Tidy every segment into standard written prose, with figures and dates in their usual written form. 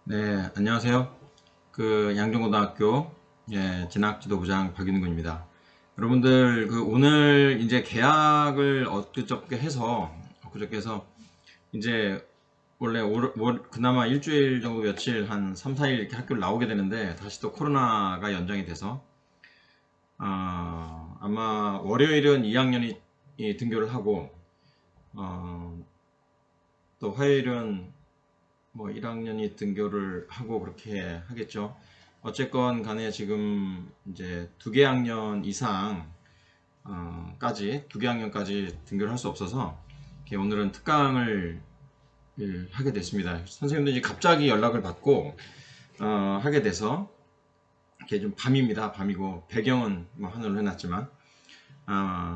네, 안녕하세요. 양정고등학교 진학지도부장 박윤근입니다. 여러분들 오늘 이제 계약을 엊그저께 해서 이제 원래 그나마 일주일 정도 며칠 한 3, 4일 이렇게 학교를 나오게 되는데 다시 또 코로나가 연장이 돼서 아마 월요일은 2학년이 등교를 하고 어, 또 화요일은 뭐 1학년이 등교를 하고 그렇게 하겠죠. 어쨌건 간에 지금 이제 두 개 학년 이상 두 개 학년까지 등교를 할 수 없어서 이렇게 오늘은 특강을 하게 됐습니다. 선생님들이 갑자기 연락을 받고 하게 돼서 이렇게 좀 밤입니다. 밤이고 배경은 뭐 하늘로 해놨지만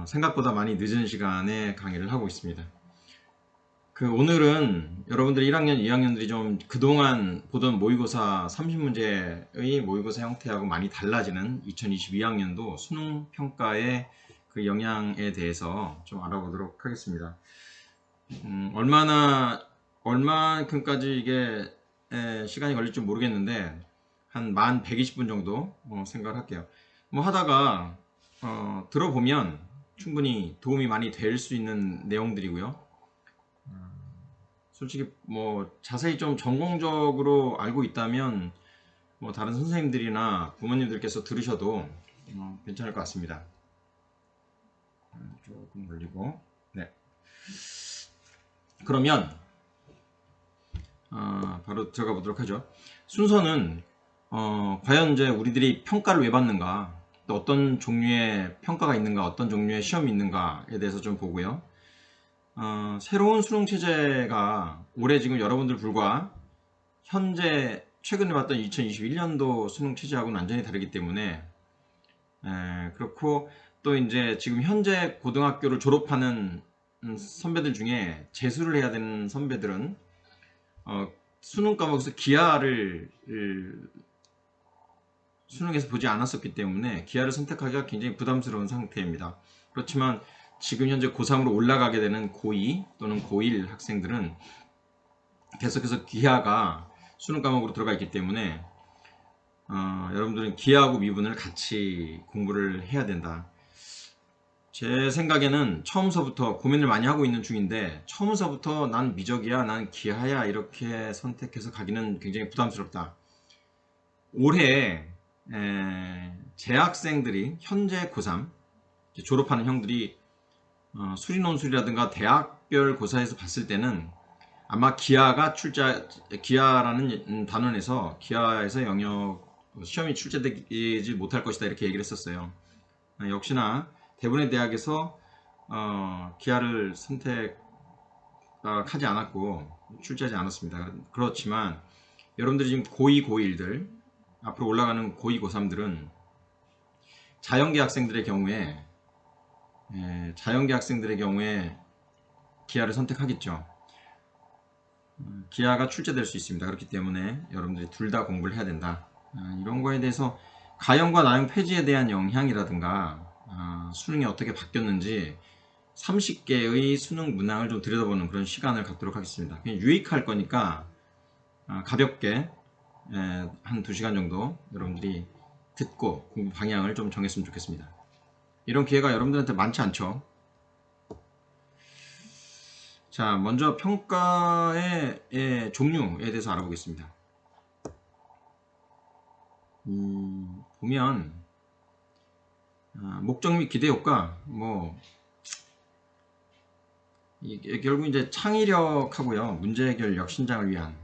생각보다 많이 늦은 시간에 강의를 하고 있습니다. 오늘은 여러분들 1학년, 2학년들이 좀 그동안 보던 모의고사 30문제의 모의고사 형태하고 많이 달라지는 2022학년도 수능 평가의 그 영향에 대해서 좀 알아보도록 하겠습니다. 얼만큼까지 이게 시간이 걸릴지 모르겠는데 한 120분 정도 생각을 할게요. 뭐 하다가 들어보면 충분히 도움이 많이 될 수 있는 내용들이고요. 솔직히 뭐 자세히 좀 전공적으로 알고 있다면 뭐 다른 선생님들이나 부모님들께서 들으셔도 괜찮을 것 같습니다. 조금 올리고 네. 그러면 바로 들어가 보도록 하죠. 순서는 과연 이제 우리들이 평가를 왜 받는가, 또 어떤 종류의 평가가 있는가, 어떤 종류의 시험이 있는가에 대해서 좀 보고요. 새로운 수능 체제가 올해 지금 여러분들 불과 현재 최근에 봤던 2021년도 수능 체제하고는 완전히 다르기 때문에 그렇고 또 이제 지금 현재 고등학교를 졸업하는 선배들 중에 재수를 해야 되는 선배들은 수능 과목에서 기하를 수능에서 보지 않았었기 때문에 기하를 선택하기가 굉장히 부담스러운 상태입니다. 그렇지만 지금 현재 고3으로 올라가게 되는 고2 또는 고1 학생들은 계속해서 기하가 수능 과목으로 들어가 있기 때문에 여러분들은 기하하고 미분을 같이 공부를 해야 된다. 제 생각에는 처음서부터 고민을 많이 하고 있는 중인데 처음서부터 난 미적이야, 난 기하야 이렇게 선택해서 가기는 굉장히 부담스럽다. 올해 재학생들이 현재 고3 졸업하는 형들이 수리논술이라든가 대학별 고사에서 봤을 때는 아마 기하라는 단원에서 기하에서 영역 시험이 출제되지 못할 것이다 이렇게 얘기를 했었어요. 역시나 대부분의 대학에서 기하를 선택하지 않았고 출제하지 않았습니다. 그렇지만 여러분들이 지금 고2, 고1들 앞으로 올라가는 고2, 고3들은 자연계 학생들의 경우에 기하를 선택하겠죠. 기하가 출제될 수 있습니다. 그렇기 때문에 여러분들이 둘 다 공부를 해야 된다. 이런 거에 대해서 가형과 나형 폐지에 대한 영향이라든가 수능이 어떻게 바뀌었는지 30개의 수능 문항을 좀 들여다보는 그런 시간을 갖도록 하겠습니다. 그냥 유익할 거니까 가볍게 한 2시간 정도 여러분들이 듣고 공부 방향을 좀 정했으면 좋겠습니다. 이런 기회가 여러분들한테 많지 않죠. 자, 먼저 평가의 종류에 대해서 알아보겠습니다. 보면 목적 및 기대 효과, 이게 결국 이제 창의력하고요, 문제 해결력 신장을 위한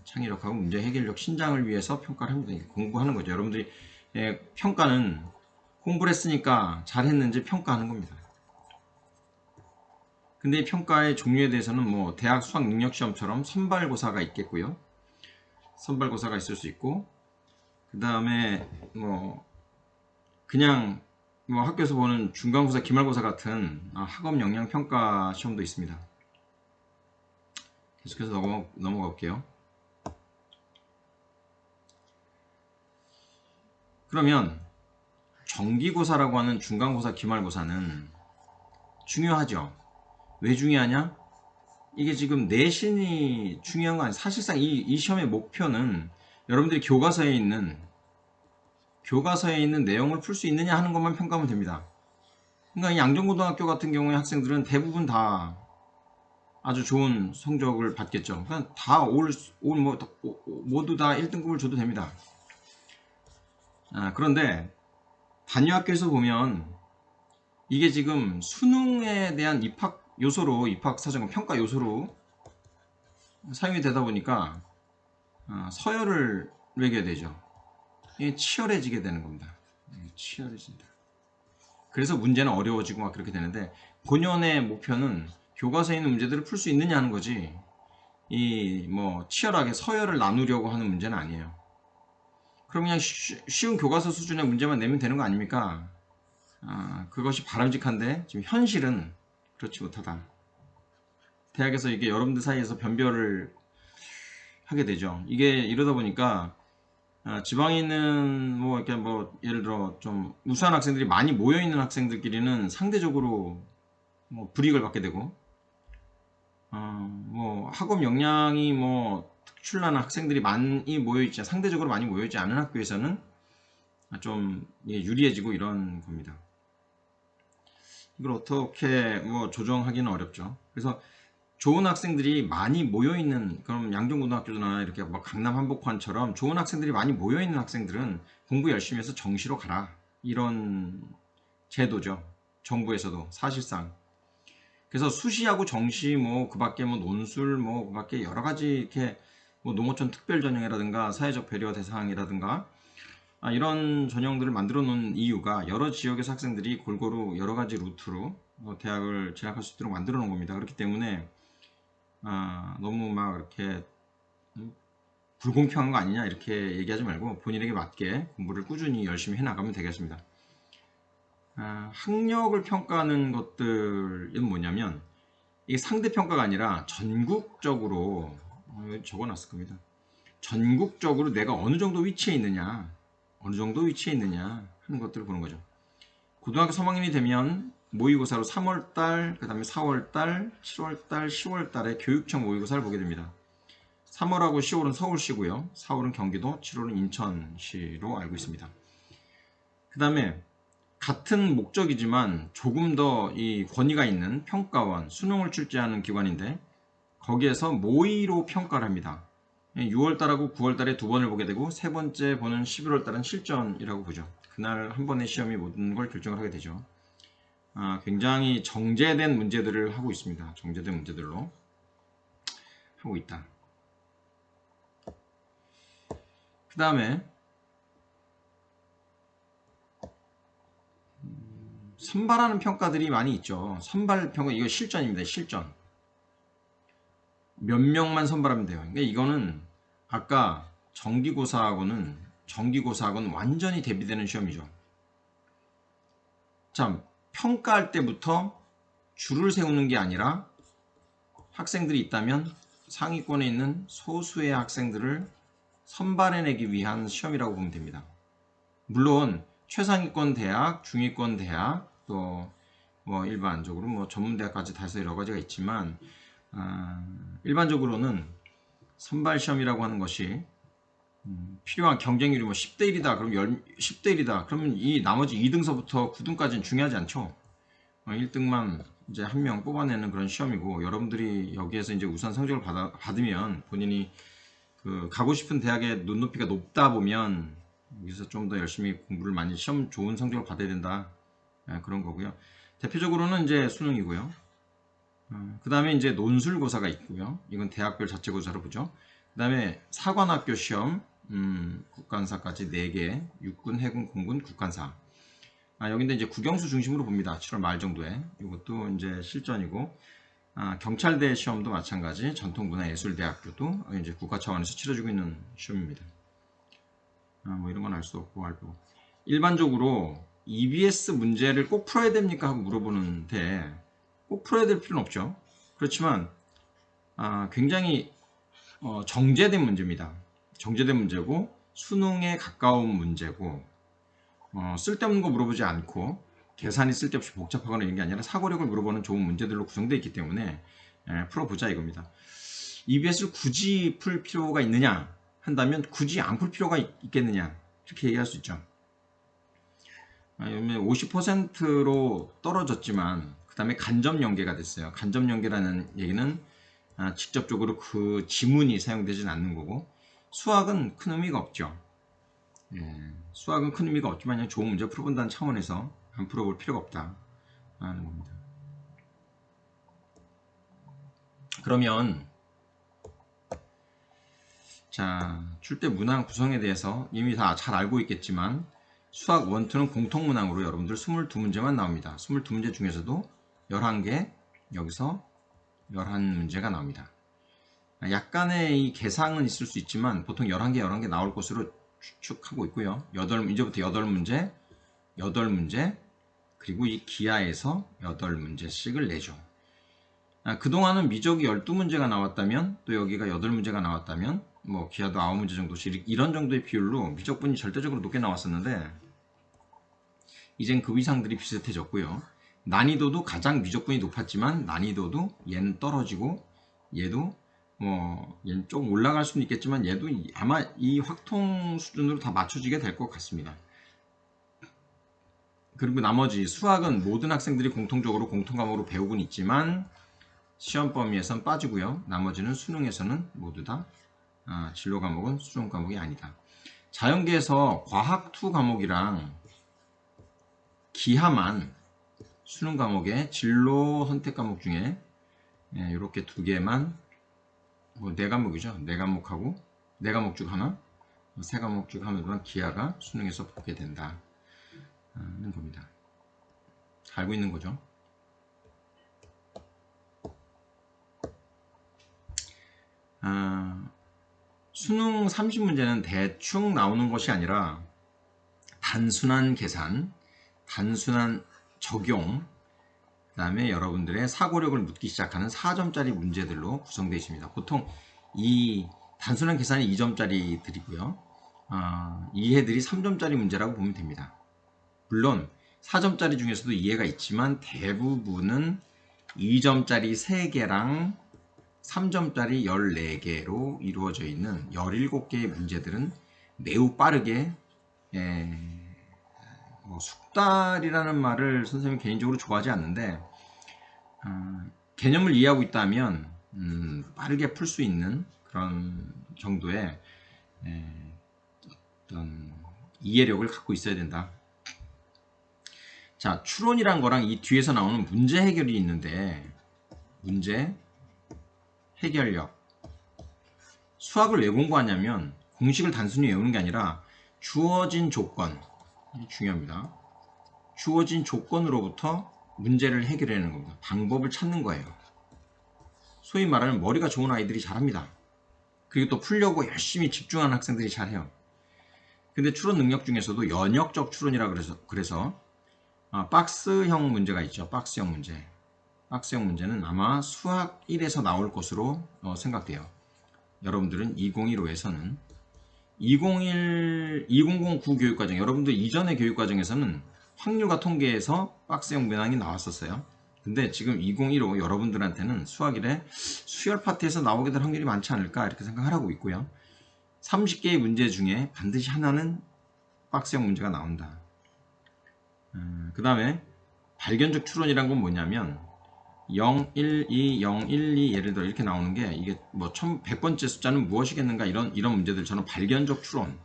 창의력하고 문제 해결력 신장을 위해서 평가를 합니다. 공부하는 거죠. 여러분들이 평가는 공부를 했으니까 잘했는지 평가하는 겁니다. 근데 이 평가의 종류에 대해서는 뭐 대학 수학 능력 시험처럼 선발고사가 있겠고요. 선발고사가 있을 수 있고, 그 다음에 그냥 학교에서 보는 중간고사, 기말고사 같은 학업 역량 평가 시험도 있습니다. 계속해서 넘어가 볼게요. 그러면 정기고사라고 하는 중간고사, 기말고사는 중요하죠. 왜 중요하냐? 이게 지금 내신이 중요한 거 아니에요. 사실상 이 시험의 목표는 여러분들이 교과서에 있는 내용을 풀 수 있느냐 하는 것만 평가하면 됩니다. 그러니까 이 양정고등학교 같은 경우에 학생들은 대부분 다 아주 좋은 성적을 받겠죠. 그러니까 다 모두 다 1등급을 줘도 됩니다. 그런데 단위학교에서 보면 이게 지금 수능에 대한 입학 사정관 평가 요소로 사용이 되다 보니까 서열을 매겨야 되죠. 이게 치열해지게 되는 겁니다. 치열해진다. 그래서 문제는 어려워지고 막 그렇게 되는데, 본연의 목표는 교과서에 있는 문제들을 풀 수 있느냐 하는 거지, 치열하게 서열을 나누려고 하는 문제는 아니에요. 그럼 그냥 쉬운 교과서 수준의 문제만 내면 되는 거 아닙니까? 그것이 바람직한데 지금 현실은 그렇지 못하다. 대학에서 이게 여러분들 사이에서 변별을 하게 되죠. 이게 이러다 보니까 지방에 있는 예를 들어 좀 우수한 학생들이 많이 모여 있는 학생들끼리는 상대적으로 불이익을 받게 되고, 학업 역량이 특출난 학생들이 많이 모여있지, 상대적으로 많이 모여있지 않은 학교에서는 좀 유리해지고 이런 겁니다. 이걸 어떻게 조정하기는 어렵죠. 그래서 좋은 학생들이 많이 모여있는, 그럼 양정고등학교나 이렇게 강남 한복판처럼 좋은 학생들이 많이 모여있는 학생들은 공부 열심히 해서 정시로 가라, 이런 제도죠. 정부에서도 사실상. 그래서 수시하고 정시 그 밖에 논술 그 밖에 여러 가지 이렇게 농어촌 특별 전형이라든가 사회적 배려 대상이라든가 이런 전형들을 만들어 놓은 이유가 여러 지역에서 학생들이 골고루 여러 가지 루트로 대학을 진학할 수 있도록 만들어 놓은 겁니다. 그렇기 때문에 너무 이렇게 불공평한 거 아니냐 이렇게 얘기하지 말고 본인에게 맞게 공부를 꾸준히 열심히 해 나가면 되겠습니다. 학력을 평가하는 것들은 뭐냐면, 이게 상대평가가 아니라 전국적으로 적어놨을 겁니다. 전국적으로 내가 어느 정도 위치에 있느냐 하는 것들을 보는 거죠. 고등학교 3학년이 되면 모의고사로 3월달, 그 다음에 4월달, 7월달, 10월달에 교육청 모의고사를 보게 됩니다. 3월하고 10월은 서울시고요, 4월은 경기도, 7월은 인천시로 알고 있습니다. 그 다음에 같은 목적이지만 조금 더 이 권위가 있는 평가원, 수능을 출제하는 기관인데, 거기에서 모의로 평가를 합니다. 6월달하고 9월달에 두 번을 보게 되고, 세 번째 보는 11월달은 실전이라고 보죠. 그날 한 번의 시험이 모든 걸 결정을 하게 되죠. 굉장히 정제된 문제들을 하고 있습니다. 정제된 문제들로 하고 있다. 그 다음에 선발하는 평가들이 많이 있죠. 선발 평가, 이거 실전입니다. 실전. 몇 명만 선발하면 돼요. 그러니까 이거는 아까 정기고사하고는 완전히 대비되는 시험이죠. 자, 평가할 때부터 줄을 세우는 게 아니라 학생들이 있다면 상위권에 있는 소수의 학생들을 선발해내기 위한 시험이라고 보면 됩니다. 물론 최상위권 대학, 중위권 대학, 또 일반적으로 전문대학까지 다 해서 여러 가지가 있지만, 일반적으로는 선발 시험이라고 하는 것이 필요한 경쟁률이 10대 1이다 그럼 10대 1이다 그러면 이 나머지 2등서부터 9등까지는 중요하지 않죠. 1등만 이제 한 명 뽑아내는 그런 시험이고, 여러분들이 여기에서 이제 우수한 성적을 받으면 본인이 가고 싶은 대학의 눈높이가 높다 보면 여기서 좀 더 열심히 공부를 많이 시험 좋은 성적을 받아야 된다, 그런 거고요. 대표적으로는 이제 수능이고요. 그 다음에 이제 논술고사가 있고요. 이건 대학별 자체고사로 보죠. 그 다음에 사관학교 시험, 국간사까지 4개, 육군, 해군, 공군, 국간사. 여기인데 이제 국영수 중심으로 봅니다. 7월 말 정도에. 이것도 이제 실전이고, 경찰대 시험도 마찬가지, 전통문화예술대학교도 이제 국가 차원에서 치러지고 있는 시험입니다. 이런 건 알 수 없고 알고. 일반적으로 EBS 문제를 꼭 풀어야 됩니까 하고 물어보는데, 꼭 풀어야 될 필요는 없죠. 그렇지만 굉장히 정제된 문제입니다. 정제된 문제고 수능에 가까운 문제고, 쓸데없는 거 물어보지 않고 계산이 쓸데없이 복잡하거나 이런 게 아니라 사고력을 물어보는 좋은 문제들로 구성되어 있기 때문에 풀어보자 이겁니다. EBS를 굳이 풀 필요가 있느냐 한다면 굳이 안 풀 필요가 있겠느냐 이렇게 얘기할 수 있죠. 50%로 떨어졌지만 그 다음에 간접 연계가 됐어요. 간접 연계라는 얘기는 직접적으로 그 지문이 사용되지는 않는 거고, 수학은 큰 의미가 없죠. 수학은 큰 의미가 없지만 그냥 좋은 문제 풀어본다는 차원에서 안 풀어볼 필요가 없다 하는 겁니다. 그러면 자, 출제 문항 구성에 대해서 이미 다 잘 알고 있겠지만 수학 원투는 공통문항으로 여러분들 22문제만 나옵니다. 22문제 중에서도 11개, 여기서 11문제가 나옵니다. 약간의 이 개상은 있을 수 있지만 보통 11개 나올 것으로 추측하고 있고요. 이제부터 8문제, 8문제, 그리고 이 기하에서 8문제씩을 내죠. 그동안은 미적이 12문제가 나왔다면, 또 여기가 8문제가 나왔다면, 뭐 기하도 9문제 정도씩 이런 정도의 비율로 미적분이 절대적으로 높게 나왔었는데, 이젠 그 위상들이 비슷해졌고요. 난이도도 가장 미적분이 높았지만 난이도도 얘는 떨어지고 얘도 얘는 좀 올라갈 수는 있겠지만 얘도 아마 이 확통 수준으로 다 맞춰지게 될 것 같습니다. 그리고 나머지 수학은 모든 학생들이 공통적으로 공통과목으로 배우곤 있지만 시험 범위에선 빠지고요. 나머지는 수능에서는 모두 다 진로 과목은 수능 과목이 아니다. 자연계에서 과학 2 과목이랑 기하만 수능 과목의 진로 선택 과목 중에 이렇게 2개만, 4과목이죠. 4과목하고 4과목 중 하나, 3과목 중 하나만 기하가 수능에서 보게 된다는 겁니다. 알고 있는 거죠. 수능 30문제는 대충 나오는 것이 아니라 단순한 계산, 단순한 적용, 그 다음에 여러분들의 사고력을 묻기 시작하는 4점짜리 문제들로 구성되어 있습니다. 보통 이 단순한 계산이 2점짜리들이고요. 이해들이 3점짜리 문제라고 보면 됩니다. 물론 4점짜리 중에서도 이해가 있지만 대부분은 2점짜리 3개랑 3점짜리 14개로 이루어져 있는 17개의 문제들은 매우 빠르게 숙달이라는 말을 선생님이 개인적으로 좋아하지 않는데 개념을 이해하고 있다면 빠르게 풀 수 있는 그런 정도의 어떤 이해력을 갖고 있어야 된다. 자, 추론이란 거랑 이 뒤에서 나오는 문제 해결이 있는데, 문제 해결력. 수학을 왜 공부하냐면 공식을 단순히 외우는 게 아니라 주어진 조건, 중요합니다. 주어진 조건으로부터 문제를 해결하는 겁니다. 방법을 찾는 거예요. 소위 말하는 머리가 좋은 아이들이 잘합니다. 그리고 또 풀려고 열심히 집중하는 학생들이 잘해요. 근데 추론 능력 중에서도 연역적 추론이라 그래서 박스형 문제가 있죠. 박스형 문제. 박스형 문제는 아마 수학 1에서 나올 것으로 생각돼요. 여러분들은 2015에서는 2009 교육과정, 여러분들 이전의 교육과정에서는 확률과 통계에서 박스형 문항이 나왔었어요. 근데 지금 2015 여러분들한테는 수학 1에 수열 파트에서 나오게 될 확률이 많지 않을까 이렇게 생각을 하고 있고요. 30개의 문제 중에 반드시 하나는 박스형 문제가 나온다. 그 다음에 발견적 추론이란 건 뭐냐면 0, 1, 2, 0, 1, 2 예를 들어 이렇게 나오는 게 이게 뭐 100번째 숫자는 무엇이겠는가 이런 문제들처럼 발견적 추론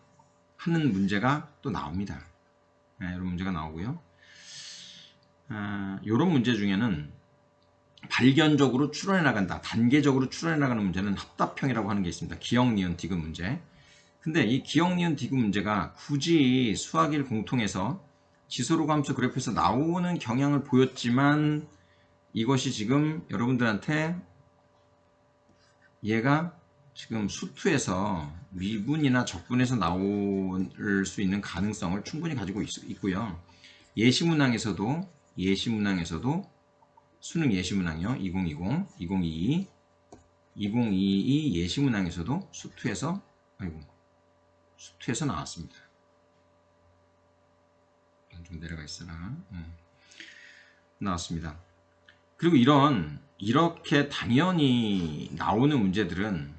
하는 문제가 또 나옵니다. 이런 문제가 나오고요. 이런 문제 중에는 발견적으로 추론해 나간다, 단계적으로 추론해 나가는 문제는 합답형이라고 하는 게 있습니다. 기억, 니은, 디귿 문제. 근데 이 기억, 니은, 디귿 문제가 굳이 수학 1 공통에서 지수로 함수 그래프에서 나오는 경향을 보였지만 이것이 지금 여러분들한테 얘가 지금 수투에서 미분이나 적분에서 나올 수 있는 가능성을 충분히 가지고 있고요. 예시문항에서도 수능 예시문항이요. 2020, 2022, 2022 예시문항에서도 수투에서 나왔습니다. 좀 내려가 있으나 나왔습니다. 그리고 이렇게 당연히 나오는 문제들은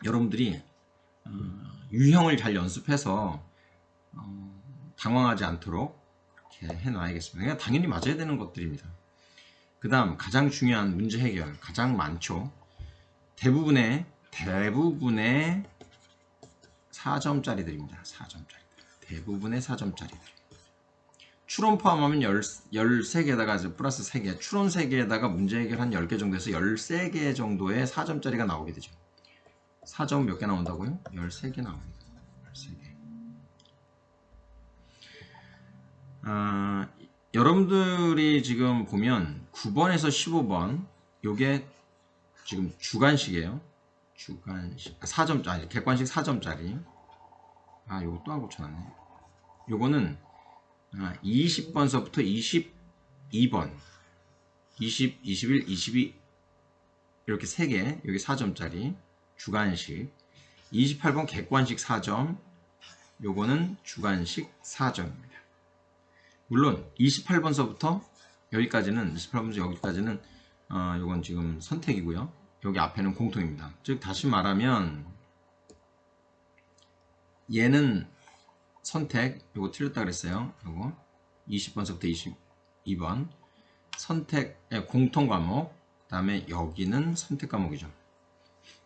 여러분들이 유형을 잘 연습해서 당황하지 않도록 이렇게 해놔야겠습니다. 그냥 당연히 맞아야 되는 것들입니다. 그 다음 가장 중요한 문제 해결, 가장 많죠. 대부분의 4점짜리들입니다. 4점짜리들. 대부분의 4점짜리들. 추론 포함하면 13개에다가 플러스 3개, 추론 3개에다가 문제 해결 한 10개 정도에서 13개 정도의 4점짜리가 나오게 되죠. 4점 몇 개 나온다고요? 13개 나옵니다. 13개. 여러분들이 지금 보면 9번에서 15번 요게 지금 주관식이에요. 주관식 4점짜리, 객관식 4점짜리. 요거 또 하나 고쳐놨네. 요거는 20번서부터 22번 20, 21, 22 이렇게 3개, 여기 4점짜리 주관식. 28번 객관식 4점, 요거는 주관식 4점입니다. 물론 28번서부터 여기까지는, 28번부터 여기까지는 요건 지금 선택이고요. 여기 앞에는 공통입니다. 즉 다시 말하면 얘는 선택, 요거 틀렸다 그랬어요. 요거 20번서부터 22번 선택, 공통 과목. 그 다음에 여기는 선택 과목이죠.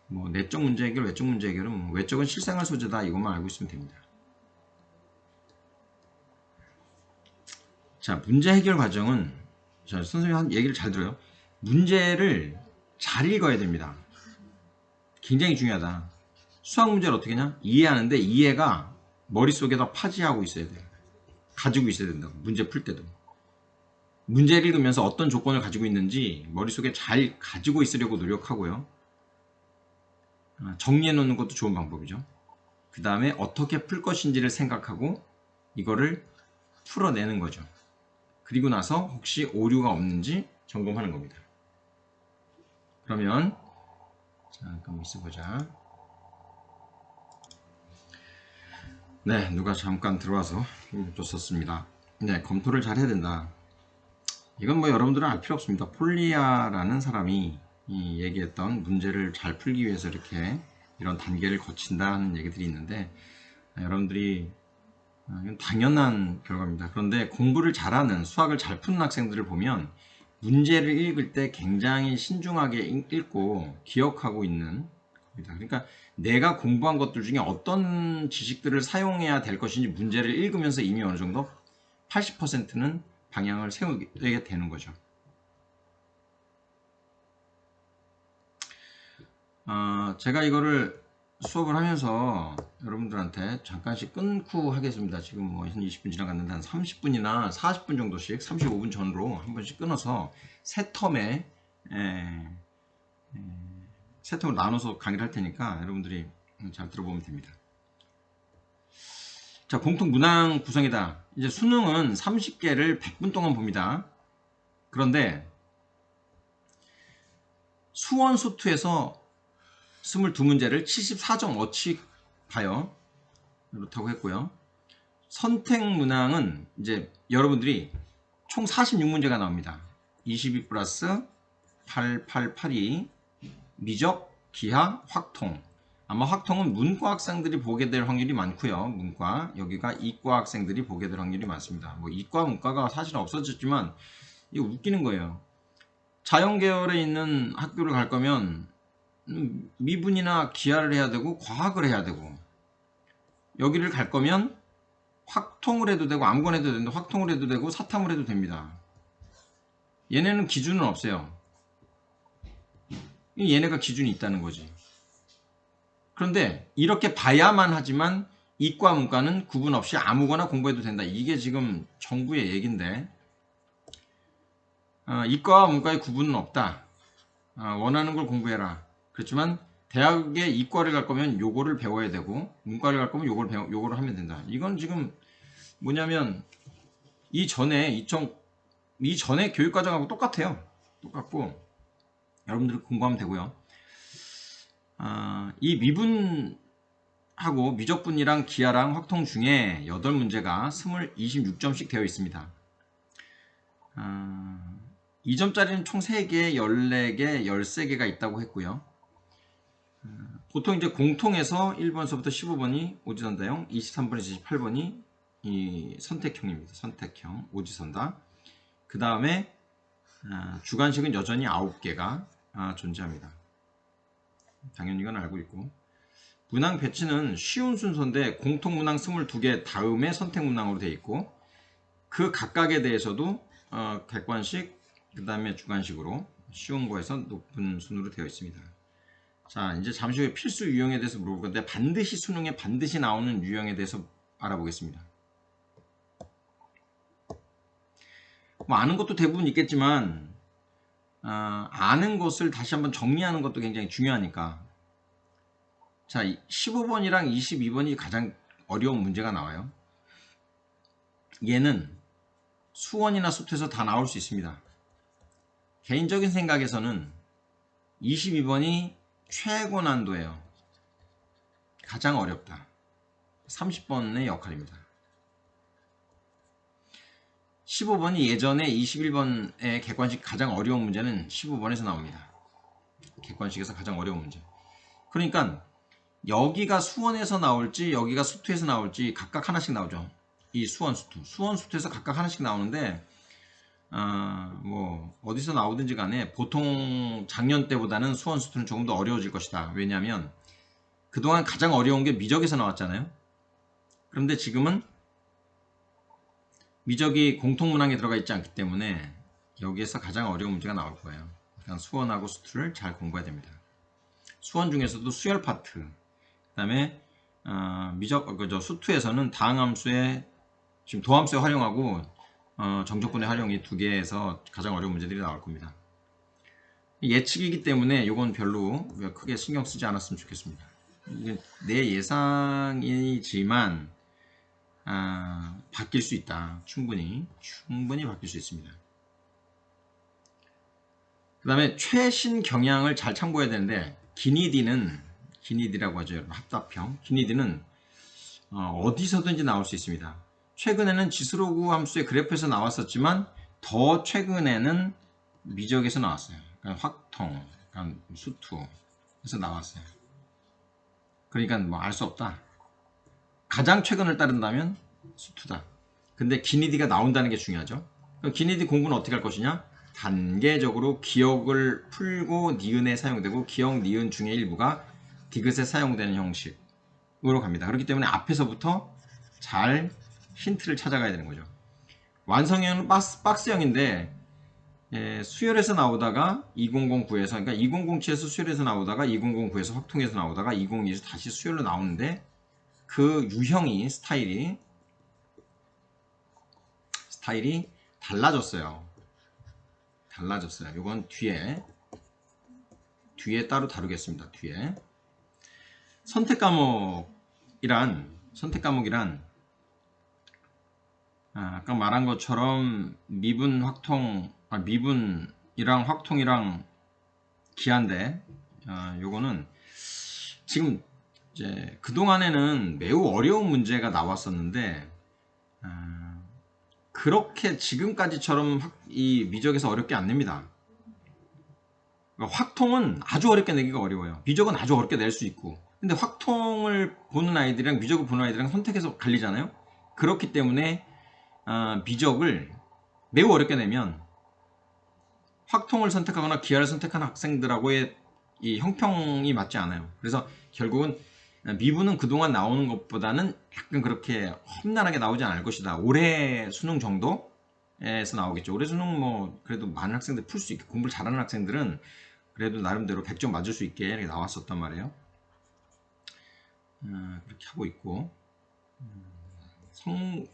뭐 내적 문제 해결, 외적 문제 해결은 외적은 실생활 소재다, 이것만 알고 있으면 됩니다. 자, 문제 해결 과정은, 자, 선생님이 한 얘기를 잘 들어요. 문제를 잘 읽어야 됩니다. 굉장히 중요하다. 수학 문제를 어떻게 하냐? 이해하는데 이해가 머릿속에다 파지하고 있어야 돼요. 가지고 있어야 된다고. 문제 풀 때도. 문제를 읽으면서 어떤 조건을 가지고 있는지 머릿속에 잘 가지고 있으려고 노력하고요. 정리해 놓는 것도 좋은 방법이죠. 그 다음에 어떻게 풀 것인지를 생각하고 이거를 풀어내는 거죠. 그리고 나서 혹시 오류가 없는지 점검하는 겁니다. 그러면 잠깐 있어보자. 네, 누가 잠깐 들어와서 줬었습니다. 네, 검토를 잘 해야 된다. 이건 뭐 여러분들은 알 필요 없습니다. 폴리아라는 사람이 얘기했던 문제를 잘 풀기 위해서 이렇게 이런 단계를 거친다는 얘기들이 있는데, 여러분들이 이건 당연한 결과입니다. 그런데 공부를 잘하는, 수학을 잘 푸는 학생들을 보면 문제를 읽을 때 굉장히 신중하게 읽고 기억하고 있는 겁니다. 그러니까 내가 공부한 것들 중에 어떤 지식들을 사용해야 될 것인지 문제를 읽으면서 이미 어느 정도 80%는 방향을 세우게 되는 거죠. 제가 이거를 수업을 하면서 여러분들한테 잠깐씩 끊고 하겠습니다. 지금 뭐 한 20분 지나갔는데 한 30분이나 40분 정도씩 35분 전으로 한 번씩 끊어서 세 텀에 세 텀을 나눠서 강의를 할 테니까 여러분들이 잘 들어보면 됩니다. 자, 공통 문항 구성이다. 이제 수능은 30개를 100분 동안 봅니다. 그런데 수원 수투에서 22문제를 74.5씩 봐요. 그렇다고 했고요. 선택 문항은 이제 여러분들이 총 46문제가 나옵니다. 22 플러스 8882 미적, 기하, 확통. 아마 확통은 문과 학생들이 보게 될 확률이 많고요. 문과, 여기가 이과 학생들이 보게 될 확률이 많습니다. 뭐 이과, 문과가 사실 없어졌지만 이거 웃기는 거예요. 자연계열에 있는 학교를 갈 거면 미분이나 기하를 해야 되고 과학을 해야 되고, 여기를 갈 거면 확통을 해도 되고 아무거나 해도 되는데 확통을 해도 되고 사탐을 해도 됩니다. 얘네는 기준은 없어요. 얘네가 기준이 있다는 거지. 그런데 이렇게 봐야만 하지만 이과 문과는 구분 없이 아무거나 공부해도 된다. 이게 지금 정부의 얘기인데, 이과와 문과의 구분은 없다. 원하는 걸 공부해라. 그렇지만 대학에 이과를 갈 거면 요거를 배워야 되고 문과를 갈 거면 요거를 하면 된다. 이건 지금 뭐냐면 이전에 교육과정하고 똑같아요. 똑같고 여러분들이 공부하면 되고요. 이 미분하고 미적분이랑 기하랑 확통 중에 8문제가 26점씩 되어 있습니다. 2점짜리는 총 3개, 14개, 13개가 있다고 했고요. 보통 이제 공통에서 1번서부터 15번이 오지선다형, 23번에서 28번이 이 선택형입니다. 선택형, 오지선다. 그 다음에 주관식은 여전히 9개가 존재합니다. 당연히 이건 알고 있고, 문항 배치는 쉬운 순서인데 공통 문항 22개 다음에 선택 문항으로 되어 있고, 그 각각에 대해서도 객관식, 그 다음에 주관식으로 쉬운 거에서 높은 순으로 되어 있습니다. 자, 이제 잠시 후에 필수 유형에 대해서 물어볼 건데, 반드시 수능에 반드시 나오는 유형에 대해서 알아보겠습니다. 뭐 아는 것도 대부분 있겠지만 아는 것을 다시 한번 정리하는 것도 굉장히 중요하니까. 자, 15번이랑 22번이 가장 어려운 문제가 나와요. 얘는 수원이나 수투에서 다 나올 수 있습니다. 개인적인 생각에서는 22번이 최고 난도예요. 가장 어렵다. 30번의 역할입니다. 15번이 예전에 21번의 객관식 가장 어려운 문제는 15번에서 나옵니다. 객관식에서 가장 어려운 문제. 그러니까 여기가 수원에서 나올지 여기가 수투에서 나올지 각각 하나씩 나오죠. 이 수원, 수투. 수원, 수투에서 각각 하나씩 나오는데 뭐 어디서 나오든지 간에 보통 작년 때보다는 수원, 수투는 조금 더 어려워질 것이다. 왜냐하면 그동안 가장 어려운 게 미적에서 나왔잖아요. 그런데 지금은 미적이 공통문항에 들어가 있지 않기 때문에 여기에서 가장 어려운 문제가 나올 거예요. 그러니까 수원하고 수투를 잘 공부해야 됩니다. 수원 중에서도 수열 파트, 그 다음에 수투에서는 다항함수에 지금 도함수에 활용하고 정적분의 활용이 2개에서 가장 어려운 문제들이 나올 겁니다. 예측이기 때문에 이건 별로 크게 신경 쓰지 않았으면 좋겠습니다. 이게 내 예상이지만 바뀔 수 있다. 충분히 바뀔 수 있습니다. 그 다음에 최신 경향을 잘 참고해야 되는데, 기니디라고 하죠. 여러분, 합답형. 기니디는 어디서든지 나올 수 있습니다. 최근에는 지수로그 함수의 그래프에서 나왔었지만 더 최근에는 미적에서 나왔어요. 그러니까 확통, 그러니까 수투에서 나왔어요. 그러니까 뭐 알 수 없다. 가장 최근을 따른다면 수투다. 근데 기니디가 나온다는 게 중요하죠. 그럼 기니디 공부는 어떻게 할 것이냐? 단계적으로 기억을 풀고 니은에 사용되고 기억 니은 중의 일부가 디귿에 사용되는 형식으로 갑니다. 그렇기 때문에 앞에서부터 잘 힌트를 찾아가야 되는 거죠. 완성형은 박스형인데 수열에서 나오다가 2009에서, 그러니까 2007에서 수열에서 나오다가 2009에서 확통에서 나오다가 2022에서 다시 수열로 나오는데, 그 유형이 스타일이 달라졌어요. 이건 뒤에 따로 다루겠습니다. 뒤에 선택 과목이란 아까 말한 것처럼 미분이랑 확통이랑 기한데, 요거는 지금 이제 그동안에는 매우 어려운 문제가 나왔었는데 그렇게 지금까지처럼 이 미적에서 어렵게 안 냅니다. 그러니까 확통은 아주 어렵게 내기가 어려워요. 미적은 아주 어렵게 낼 수 있고, 근데 확통을 보는 아이들이랑 미적을 보는 아이들이랑 선택해서 갈리잖아요. 그렇기 때문에 미적을 매우 어렵게 내면 확통을 선택하거나 기하를 선택한 학생들하고의 이 형평이 맞지 않아요. 그래서 결국은 미분은 그동안 나오는 것보다는 약간 그렇게 험난하게 나오지 않을 것이다. 올해 수능 정도에서 나오겠죠. 올해 수능 뭐 그래도 많은 학생들 풀 수 있게, 공부를 잘하는 학생들은 그래도 나름대로 100점 맞을 수 있게 이렇게 나왔었단 말이에요. 그렇게 하고 있고,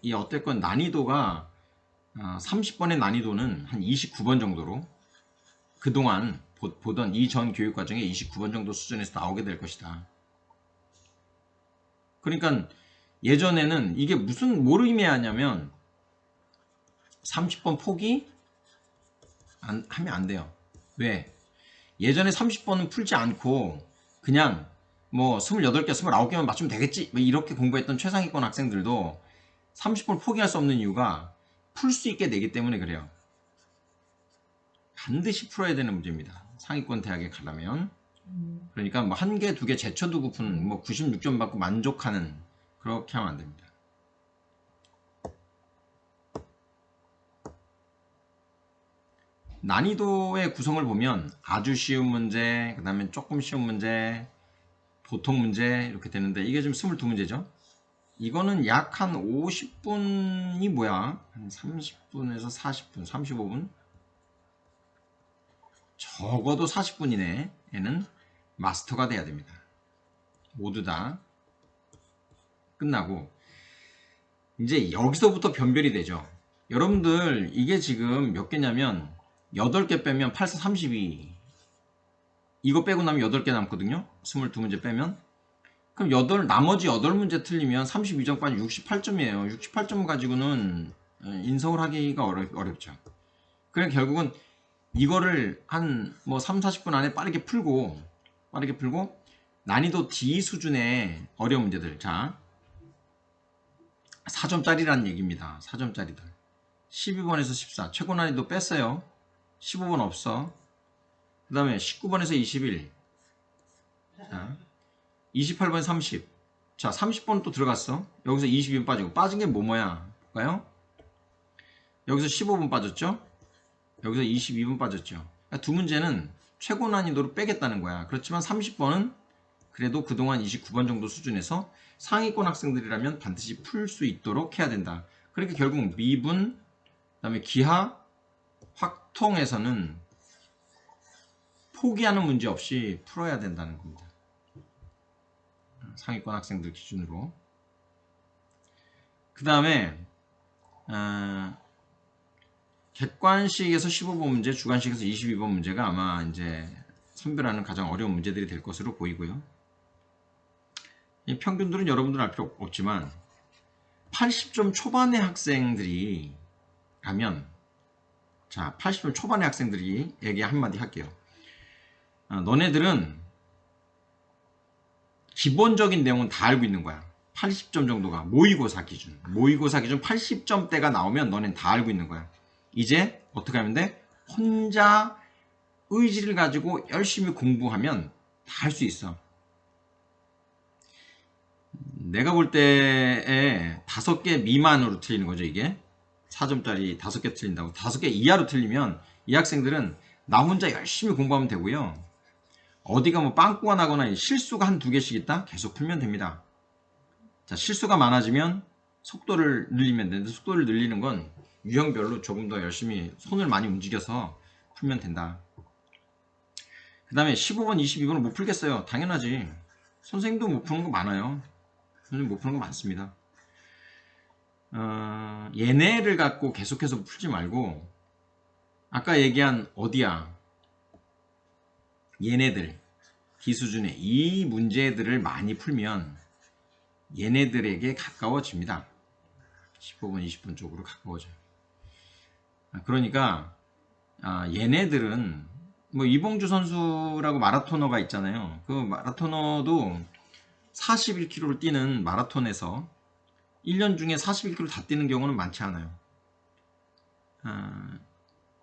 이 어쨌건 난이도가 30번의 난이도는 한 29번 정도로 그동안 보던 이전 교육과정에 29번 정도 수준에서 나오게 될 것이다. 그러니까 예전에는 이게 뭘 의미하냐면 30번 포기 하면 안 돼요. 왜? 예전에 30번은 풀지 않고 그냥 뭐 28개, 29개만 맞추면 되겠지, 뭐 이렇게 공부했던 최상위권 학생들도 30번을 포기할 수 없는 이유가 풀 수 있게 내기 때문에 그래요. 반드시 풀어야 되는 문제입니다. 상위권 대학에 가려면. 그러니까 뭐 1개, 2개 제쳐두고 푸는 뭐 96점 받고 만족하는 그렇게 하면 안 됩니다. 난이도의 구성을 보면 아주 쉬운 문제, 그 다음에 조금 쉬운 문제, 보통 문제 이렇게 되는데 이게 지금 22문제죠. 이거는 약 한 50분이 뭐야? 한 30분에서 40분, 35분? 적어도 40분 이내에는 마스터가 돼야 됩니다. 모두 다 끝나고 이제 여기서부터 변별이 되죠. 여러분들 이게 지금 몇 개냐면 8개 빼면 8, 4, 32 이거 빼고 나면 8개 남거든요. 22문제 빼면 그럼 나머지 8문제 틀리면 32점 빠지면 68점이에요. 68점 가지고는 인서울 하기가 어렵죠. 그러니까 결국은 이거를 한 뭐 3, 40분 안에 빠르게 풀고 난이도 D 수준의 어려운 문제들, 자 4점짜리라는 얘기입니다. 4점짜리들 12번에서 14 최고 난이도 뺐어요. 15번 없어. 그 다음에 19번에서 21 자, 28번에 30 자 30번 또 들어갔어. 여기서 22번 빠지고 빠진 게 뭐야 볼까요? 여기서 15번 빠졌죠. 여기서 22번 빠졌죠. 그러니까 두 문제는 최고 난이도로 빼겠다는 거야. 그렇지만 30번은 그래도 그동안 29번 정도 수준에서 상위권 학생들이라면 반드시 풀 수 있도록 해야 된다. 그러니까 결국 미분, 그 다음에 기하, 확통에서는 포기하는 문제 없이 풀어야 된다는 겁니다. 상위권 학생들 기준으로. 그 다음에 객관식에서 15번 문제, 주관식에서 22번 문제가 아마 이제 선별하는 가장 어려운 문제들이 될 것으로 보이고요. 이 평균들은 여러분들 알 필요 없지만 80점 초반의 학생들이 라면 자 80점 초반의 학생들이 에게 한마디 할게요. 너네들은 기본적인 내용은 다 알고 있는 거야. 80점 정도가 모의고사 기준 80점대가 나오면 너넨 다 알고 있는 거야. 이제 어떻게 하면 돼? 혼자 의지를 가지고 열심히 공부하면 다 할 수 있어. 내가 볼 때에 5개 미만으로 틀리는 거죠. 이게 4점짜리 5개 틀린다고 5개 이하로 틀리면 이 학생들은 나 혼자 열심히 공부하면 되고요. 어디가 뭐 빵꾸가 나거나 실수가 한 2개씩 있다? 계속 풀면 됩니다. 자, 실수가 많아지면 속도를 늘리면 되는데 속도를 늘리는 건 유형별로 조금 더 열심히 손을 많이 움직여서 풀면 된다. 그 다음에 15번, 22번은 못 풀겠어요. 당연하지. 선생님도 못 푸는 거 많아요. 선생님 못 푸는 거 많습니다. 얘네를 갖고 계속해서 풀지 말고 아까 얘기한 어디야 얘네들 D수준의 이 문제들을 많이 풀면 얘네들에게 가까워집니다. 15번, 20번 쪽으로 가까워져요. 그러니까 얘네들은 뭐 이봉주 선수라고 마라토너가 있잖아요. 그 마라토너도 41km를 뛰는 마라톤에서 1년 중에 41km 다 뛰는 경우는 많지 않아요.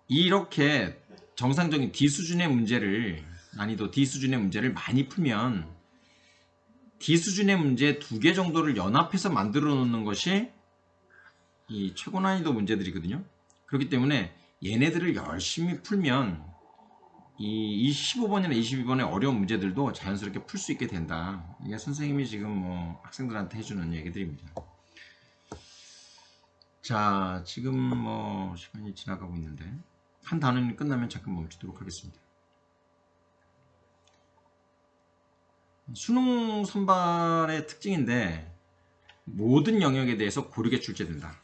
이렇게 정상적인 D수준의 문제를 난이도 D수준의 문제를 많이 풀면 D수준의 문제 2개 정도를 연합해서 만들어 놓는 것이 이 최고 난이도 문제들이거든요. 그렇기 때문에 얘네들을 열심히 풀면 이 15번이나 22번의 어려운 문제들도 자연스럽게 풀 수 있게 된다. 이게 선생님이 지금 뭐 학생들한테 해주는 얘기들입니다. 자, 지금 뭐 시간이 지나가고 있는데 한 단원이 끝나면 잠깐 멈추도록 하겠습니다. 수능 선발의 특징인데 모든 영역에 대해서 고르게 출제된다.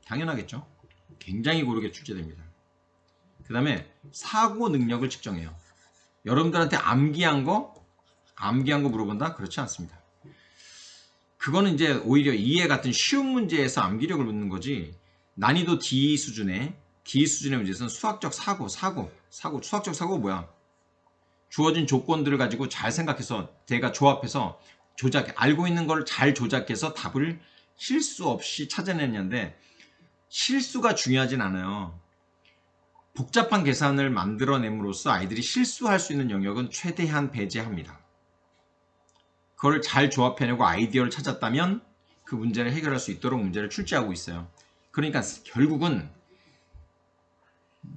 당연하겠죠. 굉장히 고르게 출제됩니다. 그 다음에 사고 능력을 측정해요. 여러분들한테 암기한 거 물어본다? 그렇지 않습니다. 그거는 이제 오히려 이해 같은 쉬운 문제에서 암기력을 묻는 거지 난이도 D 수준의 문제에서는 수학적 사고 수학적 사고가 뭐야? 주어진 조건들을 가지고 잘 생각해서 제가 조합해서 알고 있는 걸 잘 조작해서 답을 실수 없이 찾아내는데 실수가 중요하진 않아요. 복잡한 계산을 만들어냄으로써 아이들이 실수할 수 있는 영역은 최대한 배제합니다. 그걸 잘 조합해내고 아이디어를 찾았다면 그 문제를 해결할 수 있도록 문제를 출제하고 있어요. 그러니까 결국은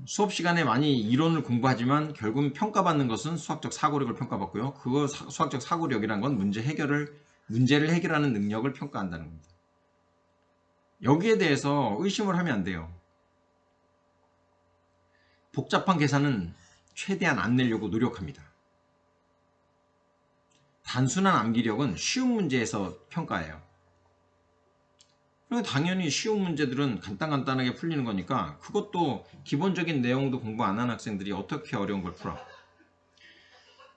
수업 시간에 많이 이론을 공부하지만 결국은 평가받는 것은 수학적 사고력을 평가받고요. 그거 수학적 사고력이란 건 문제를 해결하는 능력을 평가한다는 겁니다. 여기에 대해서 의심을 하면 안 돼요. 복잡한 계산은 최대한 안 내려고 노력합니다. 단순한 암기력은 쉬운 문제에서 평가해요. 당연히 쉬운 문제들은 간단하게 풀리는 거니까 그것도 기본적인 내용도 공부 안 한 학생들이 어떻게 어려운 걸 풀어.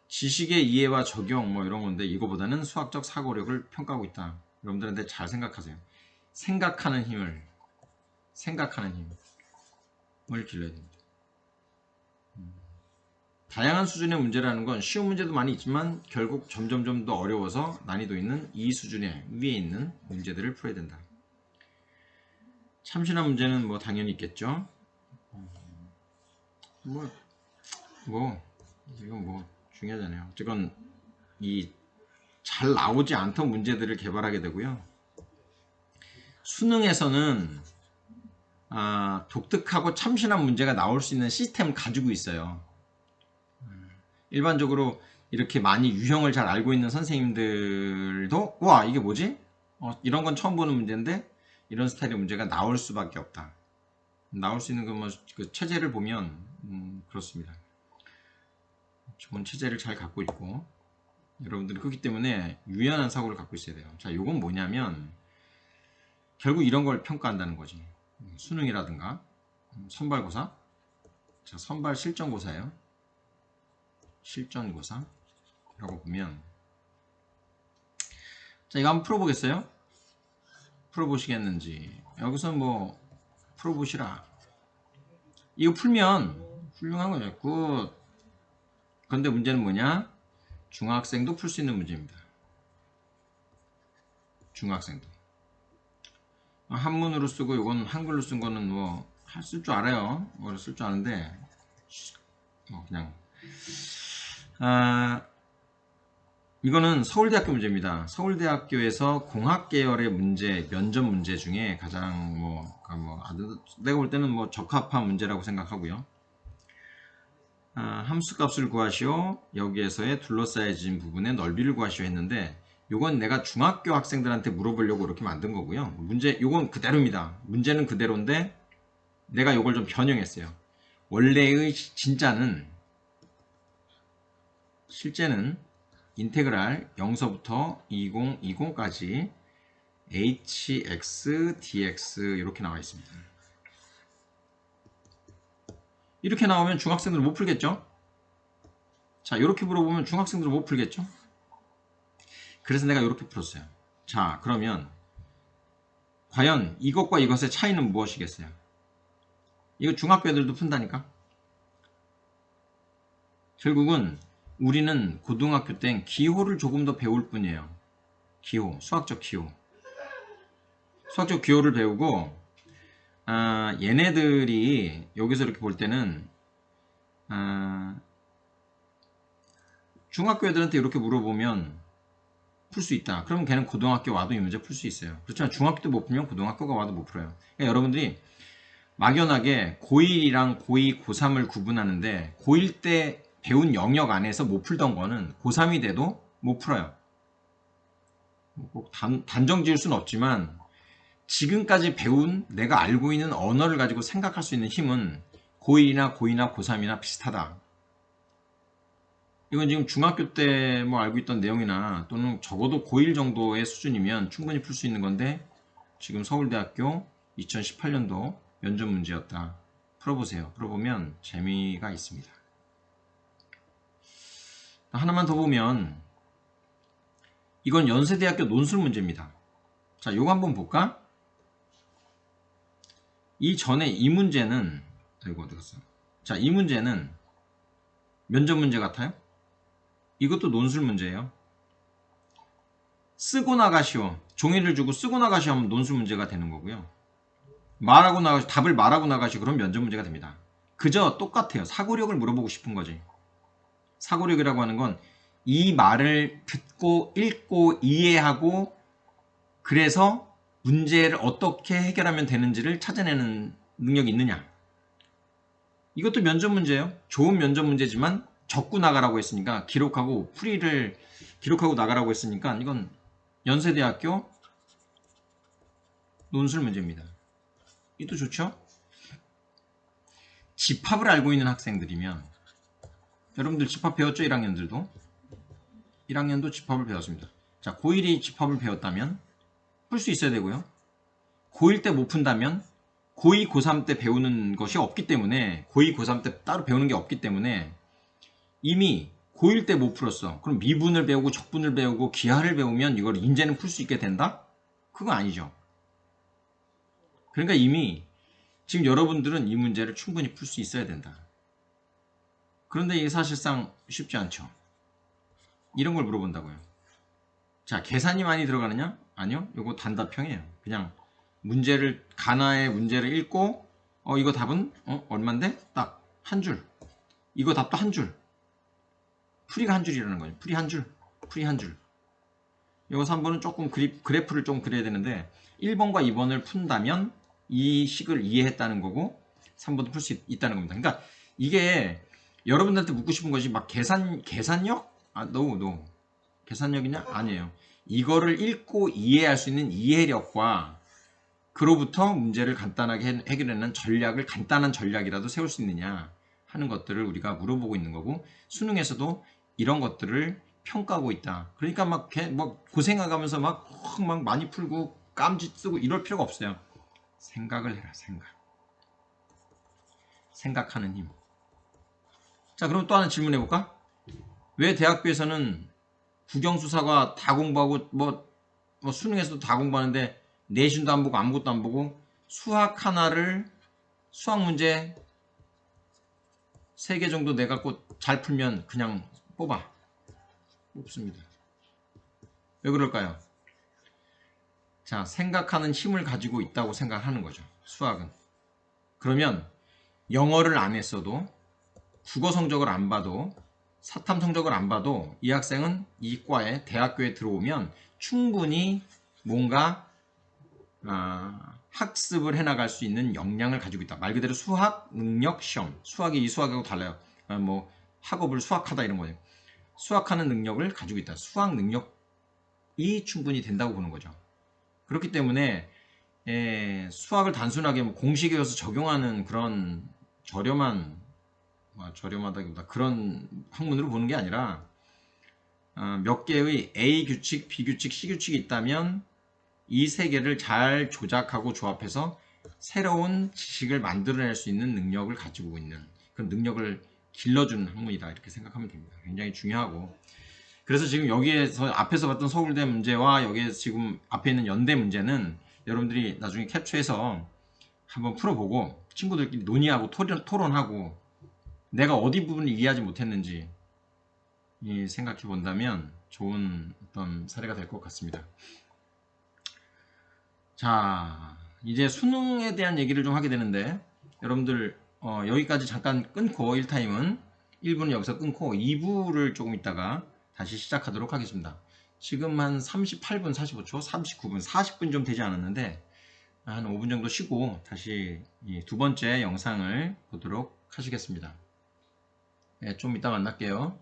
지식의 이해와 적용 뭐 이런 건데 이거보다는 수학적 사고력을 평가하고 있다. 여러분들한테 잘 생각하세요. 생각하는 힘을 길러야 됩니다. 다양한 수준의 문제라는 건 쉬운 문제도 많이 있지만 결국 점점 더 어려워서 난이도 있는 이 수준의 위에 있는 문제들을 풀어야 된다. 참신한 문제는 뭐 당연히 있겠죠. 이건 뭐 중요하잖아요. 어쨌건 이 잘 나오지 않던 문제들을 개발하게 되고요. 수능에서는 독특하고 참신한 문제가 나올 수 있는 시스템을 가지고 있어요. 일반적으로 이렇게 많이 유형을 잘 알고 있는 선생님들도 와 이게 뭐지? 이런 건 처음 보는 문제인데 이런 스타일의 문제가 나올 수밖에 없다. 나올 수 있는 그 체제를 보면 그렇습니다. 좋은 체제를 잘 갖고 있고 여러분들이 그렇기 때문에 유연한 사고를 갖고 있어야 돼요. 자, 요건 뭐냐면 결국 이런 걸 평가한다는 거지. 수능이라든가 선발고사. 자, 선발 실전고사예요. 실전고사라고 보면 자, 이거 한번 풀어보겠어요? 풀어보시겠는지. 여기서 뭐 풀어보시라. 이거 풀면 훌륭한 거죠. 굿. 그런데 문제는 뭐냐? 중학생도 풀 수 있는 문제입니다. 중학생도. 한문으로 쓰고 이건 한글로 쓴 거는 뭐 쓸 줄 알아요. 쓸 줄 아는데 그냥 이거는 서울대학교 문제입니다. 서울대학교에서 공학 계열의 문제, 면접 문제 중에 가장 내가 볼 때는 적합한 문제라고 생각하고요. 함수값을 구하시오. 여기에서의 둘러싸여진 부분의 넓이를 구하시오 했는데 요건 내가 중학교 학생들한테 물어보려고 이렇게 만든 거고요. 요건 그대로입니다. 문제는 그대로인데 내가 요걸 좀 변형했어요. 원래의 실제는 인테그랄 0서부터 20까지 hx dx 이렇게 나와 있습니다. 이렇게 나오면 중학생들은 못 풀겠죠? 자, 이렇게 물어보면 중학생들은 못 풀겠죠? 그래서 내가 이렇게 풀었어요. 자, 그러면 과연 이것과 이것의 차이는 무엇이겠어요? 이거 중학교 애들도 푼다니까? 결국은 우리는 고등학교 땐 기호를 조금 더 배울 뿐이에요. 기호, 수학적 기호. 수학적 기호를 배우고 얘네들이 여기서 이렇게 볼 때는 중학교 애들한테 이렇게 물어보면 풀 수 있다. 그러면 걔는 고등학교 와도 이 문제 풀 수 있어요. 그렇지만 중학교 때 못 풀면 고등학교가 와도 못 풀어요. 그러니까 여러분들이 막연하게 고1이랑 고2, 고3을 구분하는데 고1 때 배운 영역 안에서 못 풀던 거는 고3이 돼도 못 풀어요. 꼭 단정 지을 수는 없지만 지금까지 배운 내가 알고 있는 언어를 가지고 생각할 수 있는 힘은 고1이나 고2나 고3이나 비슷하다. 이건 지금 중학교 때 알고 있던 내용이나 또는 적어도 고1 정도의 수준이면 충분히 풀 수 있는 건데 지금 서울대학교 2018년도 면접 문제였다. 풀어보세요. 풀어보면 재미가 있습니다. 하나만 더 보면 이건 연세대학교 논술 문제입니다. 자, 요거 한번 볼까? 이전에 이 문제는 어디 갔어? 자, 이 문제는 면접 문제 같아요? 이것도 논술 문제예요. 쓰고 나가시오. 종이를 주고 쓰고 나가시오 하면 논술 문제가 되는 거고요. 답을 말하고 나가시오. 그럼 면접 문제가 됩니다. 그저 똑같아요. 사고력을 물어보고 싶은 거지. 사고력이라고 하는 건 이 말을 듣고 읽고 이해하고 그래서 문제를 어떻게 해결하면 되는지를 찾아내는 능력이 있느냐. 이것도 면접 문제예요. 좋은 면접 문제지만 적고 나가라고 했으니까 기록하고 풀이를 기록하고 나가라고 했으니까 이건 연세대학교 논술 문제입니다. 이것도 좋죠? 집합을 알고 있는 학생들이면 여러분들 집합 배웠죠? 1학년도 집합을 배웠습니다. 자, 고1이 집합을 배웠다면 풀 수 있어야 되고요. 고1 때 못 푼다면 고2, 고3 때 배우는 것이 없기 때문에 고2, 고3 때 따로 배우는 게 없기 때문에 이미 고1 때 못 풀었어. 그럼 미분을 배우고 적분을 배우고 기하를 배우면 이걸 인제는 풀 수 있게 된다? 그건 아니죠. 그러니까 이미 지금 여러분들은 이 문제를 충분히 풀 수 있어야 된다. 그런데 이게 사실상 쉽지 않죠. 이런 걸 물어본다고요. 자, 계산이 많이 들어가느냐? 아니요. 이거 단답형이에요. 그냥 문제를 가나의 문제를 읽고 이거 답은 얼만데? 딱 한 줄. 이거 답도 한 줄. 풀이가 한 줄이라는 거예요. 풀이 한 줄. 풀이 한 줄. 이거 3번은 조금 그래프를 좀 그려야 되는데 1번과 2번을 푼다면 이 식을 이해했다는 거고 3번도 풀 수 있다는 겁니다. 그러니까 이게 여러분들한테 묻고 싶은 것이 막 계산력? no. 계산력이냐? 아니에요. 이거를 읽고 이해할 수 있는 이해력과 그로부터 문제를 간단하게 해결하는 전략을 간단한 전략이라도 세울 수 있느냐 하는 것들을 우리가 물어보고 있는 거고 수능에서도 이런 것들을 평가하고 있다. 그러니까 막 고생해가면서 막 많이 풀고 깜지 쓰고 이럴 필요가 없어요. 생각을 해라. 생각하는 힘. 자, 그럼 또 하나 질문해 볼까? 왜 대학교에서는 국영수사가 다 공부하고 뭐 수능에서도 다 공부하는데 내신도 안 보고 아무것도 안 보고 수학 문제 3개 정도 내가 꼭 잘 풀면 그냥 뽑습니다. 왜 그럴까요? 자, 생각하는 힘을 가지고 있다고 생각하는 거죠. 수학은. 그러면 영어를 안 했어도 국어 성적을 안 봐도 사탐 성적을 안 봐도 이 학생은 이 과에 대학교에 들어오면 충분히 뭔가 학습을 해나갈 수 있는 역량을 가지고 있다. 말 그대로 수학 능력 시험. 수학이 이 수학하고 달라요. 뭐 학업을 수학하다 이런 거예요. 수학하는 능력을 가지고 있다. 수학 능력이 충분히 된다고 보는 거죠. 그렇기 때문에 수학을 단순하게 공식에 의해서 적용하는 그런 저렴하다기보다 그런 학문으로 보는 게 아니라 몇 개의 A 규칙, B 규칙, C 규칙이 있다면 이 세 개를 잘 조작하고 조합해서 새로운 지식을 만들어낼 수 있는 능력을 가지고 있는 그런 능력을 길러주는 학문이다 이렇게 생각하면 됩니다. 굉장히 중요하고 그래서 지금 여기에서 앞에서 봤던 서울대 문제와 여기에 지금 앞에 있는 연대 문제는 여러분들이 나중에 캡처해서 한번 풀어보고 친구들끼리 논의하고 토론하고 내가 어디 부분을 이해하지 못했는지 생각해 본다면 좋은 어떤 사례가 될 것 같습니다. 자, 이제 수능에 대한 얘기를 좀 하게 되는데 여러분들 여기까지 잠깐 끊고 1타임은 1부는 여기서 끊고 2부를 조금 있다가 다시 시작하도록 하겠습니다. 지금 한 38분 45초 39분 40분 좀 되지 않았는데 한 5분 정도 쉬고 다시 두 번째 영상을 보도록 하시겠습니다. 좀 이따 만날게요.